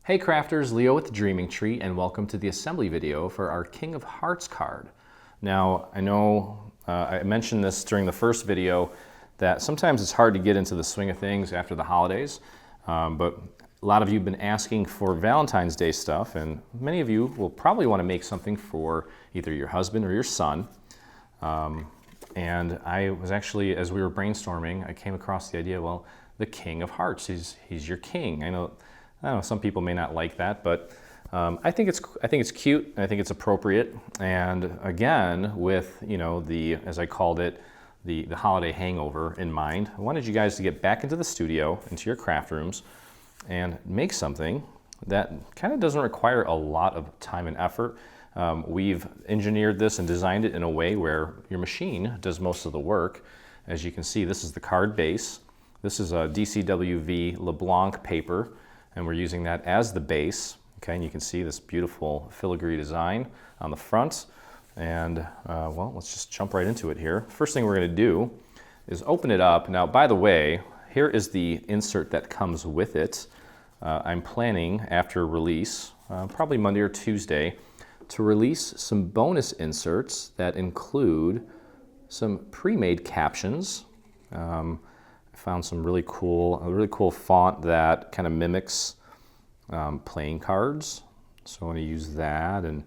Hey crafters, Leo with the Dreaming Tree, and welcome to the assembly video for our King of Hearts card. Now, I know I mentioned this during the first video that sometimes it's hard to get into the swing of things after the holidays, but a lot of you have been asking for Valentine's Day stuff, and many of you will probably want to make something for either your husband or your son. And I was actually, as we were brainstorming, I came across the idea, well, the King of Hearts, he's your king. I know some people may not like that, but I think it's cute. And I think it's appropriate. And again, with as I called it, the holiday hangover in mind, I wanted you guys to get back into the studio, into your craft rooms, and make something that kind of doesn't require a lot of time and effort. We've engineered this and designed it in a way where your machine does most of the work. As you can see, this is the card base. This is a DCWV LeBlanc paper, and we're using that as the base. Okay, and you can see this beautiful filigree design on the front. And well, let's just jump right into it here. First thing we're going to do is open it up. Now, by the way, here is the insert that comes with it. I'm planning after release, probably Monday or Tuesday, to release some bonus inserts that include some pre-made captions. I found some a really cool font that kind of mimics playing cards. So I want to use that, and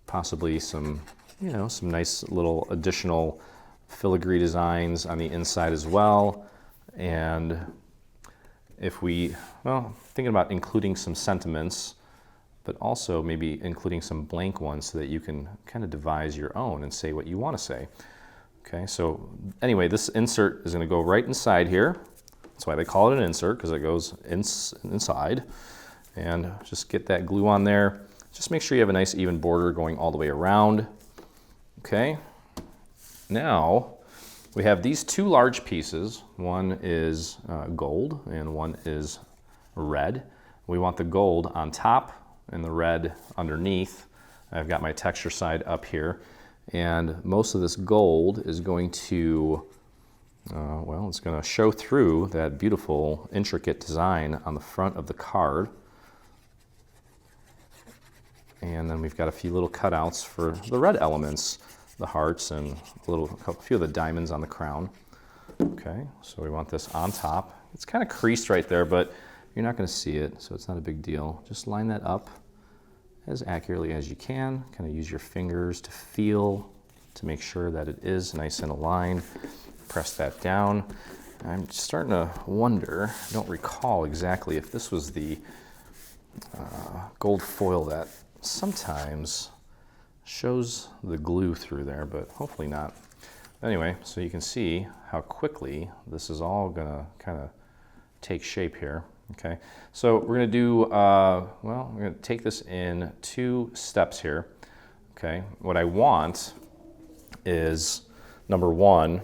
possibly some nice little additional filigree designs on the inside as well. And thinking about including some sentiments, but also maybe including some blank ones so that you can kind of devise your own and say what you want to say. Okay, so anyway, this insert is going to go right inside here. That's why they call it an insert, because it goes inside. And just get that glue on there. Just make sure you have a nice even border going all the way around. Okay, now we have these two large pieces. One is gold and one is red. We want the gold on top and the red underneath. I've got my texture side up here. And most of this gold is going to, it's going to show through that beautiful, intricate design on the front of the card. And then we've got a few little cutouts for the red elements, the hearts and a few of the diamonds on the crown. Okay, so we want this on top. It's kind of creased right there, but you're not going to see it, so it's not a big deal. Just line that up as accurately as you can. Kind of use your fingers to feel, to make sure that it is nice and aligned. Press that down. I'm starting to wonder, I don't recall exactly if this was the gold foil that sometimes shows the glue through there, but hopefully not. Anyway, so you can see how quickly this is all gonna kind of take shape here. Okay, so we're going to do, we're going to take this in 2 steps here. Okay, what I want is, number 1,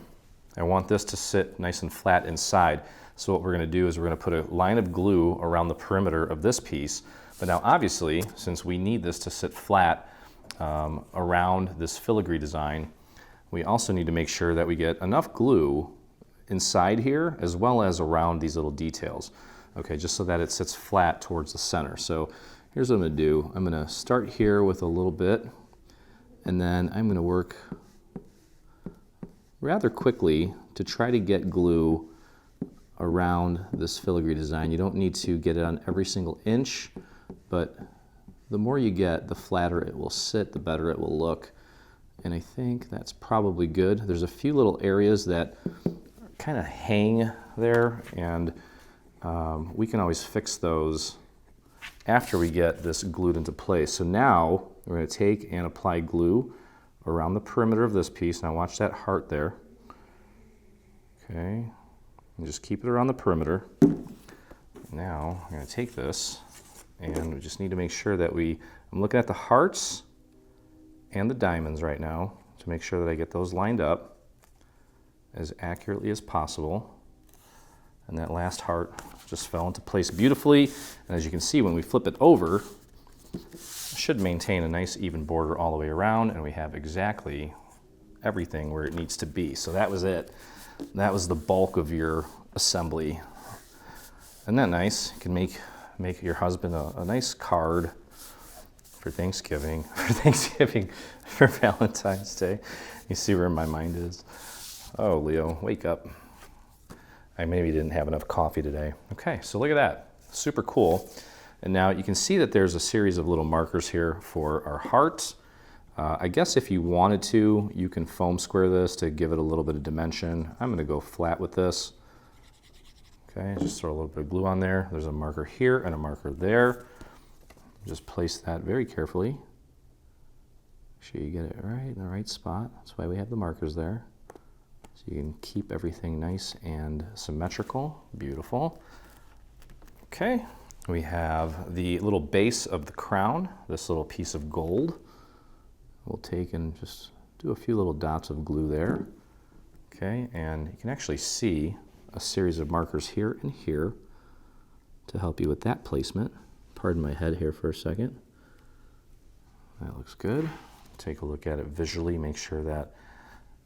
I want this to sit nice and flat inside. So what we're going to do is we're going to put a line of glue around the perimeter of this piece. But now obviously, since we need this to sit flat around this filigree design, we also need to make sure that we get enough glue inside here as well as around these little details. Okay, just so that it sits flat towards the center. So here's what I'm going to do. I'm going to start here with a little bit, and then I'm going to work rather quickly to try to get glue around this filigree design. You don't need to get it on every single inch, but the more you get, the flatter it will sit, the better it will look. And I think that's probably good. There's a few little areas that kind of hang there, and we can always fix those after we get this glued into place. So now we're going to take and apply glue around the perimeter of this piece. Now watch that heart there. Okay, and just keep it around the perimeter. Now I'm going to take this, and we just need to make sure that I'm looking at the hearts and the diamonds right now to make sure that I get those lined up as accurately as possible. And that last heart just fell into place beautifully. And as you can see, when we flip it over, it should maintain a nice even border all the way around, and we have exactly everything where it needs to be. So that was it. That was the bulk of your assembly. Isn't that nice? You can make make your husband a nice card for Thanksgiving, for Valentine's Day. You see where my mind is. Oh, Leo, wake up. I maybe didn't have enough coffee today. Okay, so look at that. Super cool. And now you can see that there's a series of little markers here for our heart. I guess if you wanted to, you can foam square this to give it a little bit of dimension. I'm going to go flat with this. Okay, just throw a little bit of glue on there. There's a marker here and a marker there. Just place that very carefully. Make sure you get it right in the right spot. That's why we have the markers there. So you can keep everything nice and symmetrical. Beautiful. Okay, we have the little base of the crown, this little piece of gold. We'll take and just do a few little dots of glue there. Okay, and you can actually see a series of markers here and here to help you with that placement. Pardon my head here for a second. That looks good. Take a look at it visually, make sure that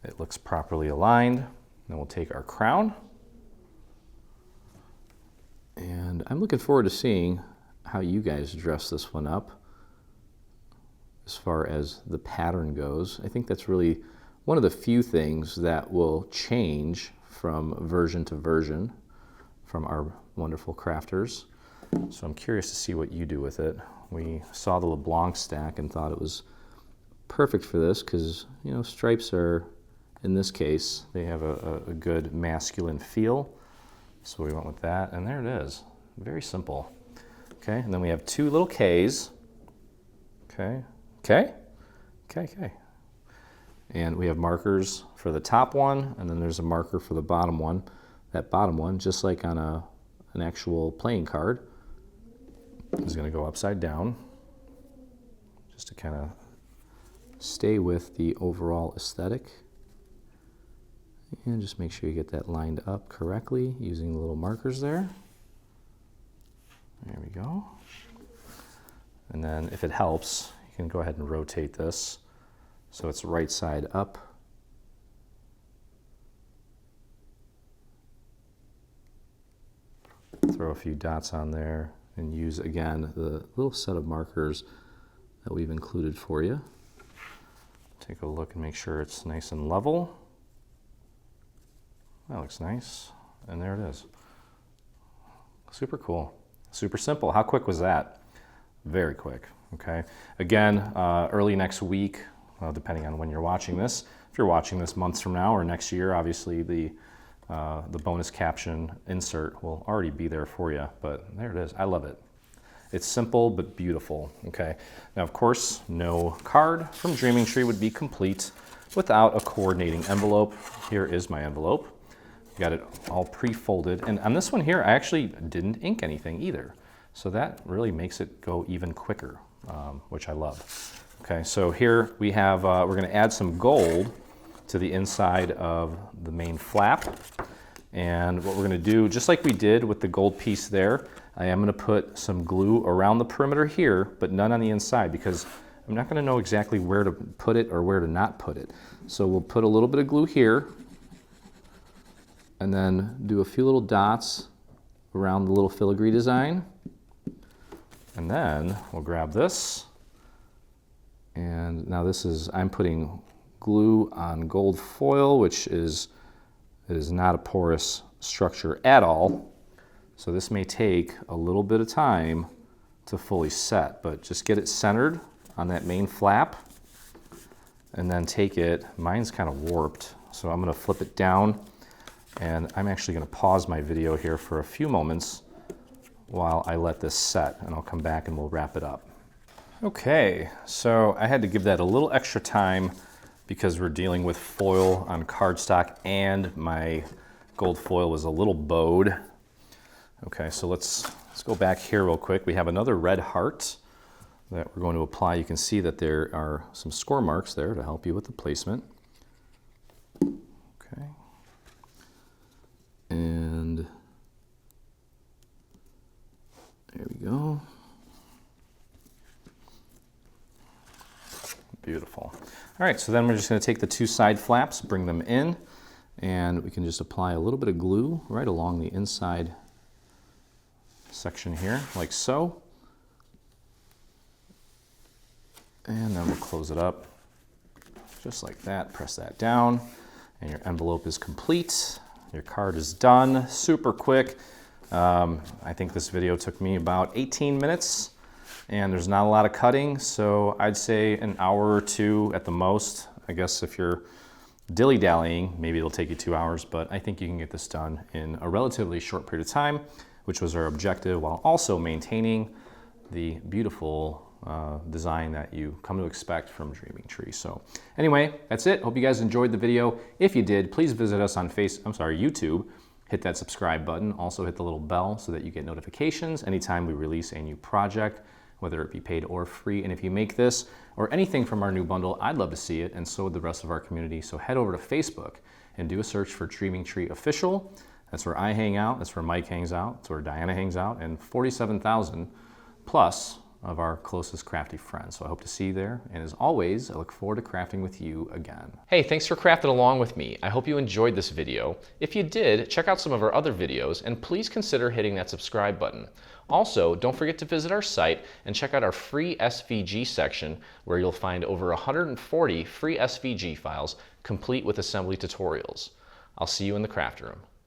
it looks properly aligned. Then we'll take our crown. And I'm looking forward to seeing how you guys dress this one up as far as the pattern goes. I think that's really one of the few things that will change from version to version from our wonderful crafters. So I'm curious to see what you do with it. We saw the LeBlanc stack and thought it was perfect for this because, you know, stripes are, in this case, they have a good masculine feel. So we went with that, and there it is. Very simple. Okay, and then we have two little Ks. Okay. Okay, okay, okay. And we have markers for the top one, and then there's a marker for the bottom one. That bottom one, just like on an actual playing card, is going to go upside down, just to kind of stay with the overall aesthetic. And just make sure you get that lined up correctly using the little markers there. There we go. And then if it helps, you can go ahead and rotate this so it's right side up. Throw a few dots on there and use again the little set of markers that we've included for you. Take a look and make sure it's nice and level. That looks nice. And there it is. Super cool. Super simple. How quick was that? Very quick. Okay. Again, early next week, well, depending on when you're watching this. If you're watching this months from now or next year, obviously the bonus caption insert will already be there for you. But there it is. I love it. It's simple but beautiful. Okay. Now, of course, no card from Dreaming Tree would be complete without a coordinating envelope. Here is my envelope. Got it all pre-folded. And on this one here, I actually didn't ink anything either. So that really makes it go even quicker, which I love. Okay, so here we have, we're gonna add some gold to the inside of the main flap. And what we're gonna do, just like we did with the gold piece there, I am gonna put some glue around the perimeter here, but none on the inside because I'm not gonna know exactly where to put it or where to not put it. So we'll put a little bit of glue here and then do a few little dots around the little filigree design. And then we'll grab this. And now this is, I'm putting glue on gold foil, which is, it is not a porous structure at all. So this may take a little bit of time to fully set, but just get it centered on that main flap and then take it, mine's kind of warped. So I'm gonna flip it down. And I'm actually going to pause my video here for a few moments while I let this set, and I'll come back and we'll wrap it up. Okay, so I had to give that a little extra time because we're dealing with foil on cardstock and my gold foil was a little bowed. Okay, so let's go back here real quick. We have another red heart that we're going to apply. You can see that there are some score marks there to help you with the placement. Okay. And there we go. Beautiful. All right, so then we're just going to take the two side flaps, bring them in, and we can just apply a little bit of glue right along the inside section here, like so. And then we'll close it up just like that. Press that down, and your envelope is complete. Your card is done. Super quick. I think this video took me about 18 minutes, and there's not a lot of cutting, so I'd say an hour or two at the most. I guess if you're dilly-dallying, maybe it'll take you 2 hours, but I think you can get this done in a relatively short period of time, which was our objective, while also maintaining the beautiful design that you come to expect from Dreaming Tree. So anyway, that's it. Hope you guys enjoyed the video. If you did, please visit us on YouTube. Hit that subscribe button. Also hit the little bell so that you get notifications anytime we release a new project, whether it be paid or free. And if you make this or anything from our new bundle, I'd love to see it, and so would the rest of our community. So head over to Facebook and do a search for Dreaming Tree Official. That's where I hang out. That's where Mike hangs out. That's where Diana hangs out, and 47,000 plus of our closest crafty friends. So I hope to see you there. And as always, I look forward to crafting with you again. Hey, thanks for crafting along with me. I hope you enjoyed this video. If you did, check out some of our other videos, and please consider hitting that subscribe button. Also, don't forget to visit our site and check out our free SVG section, where you'll find over 140 free SVG files complete with assembly tutorials. I'll see you in the craft room.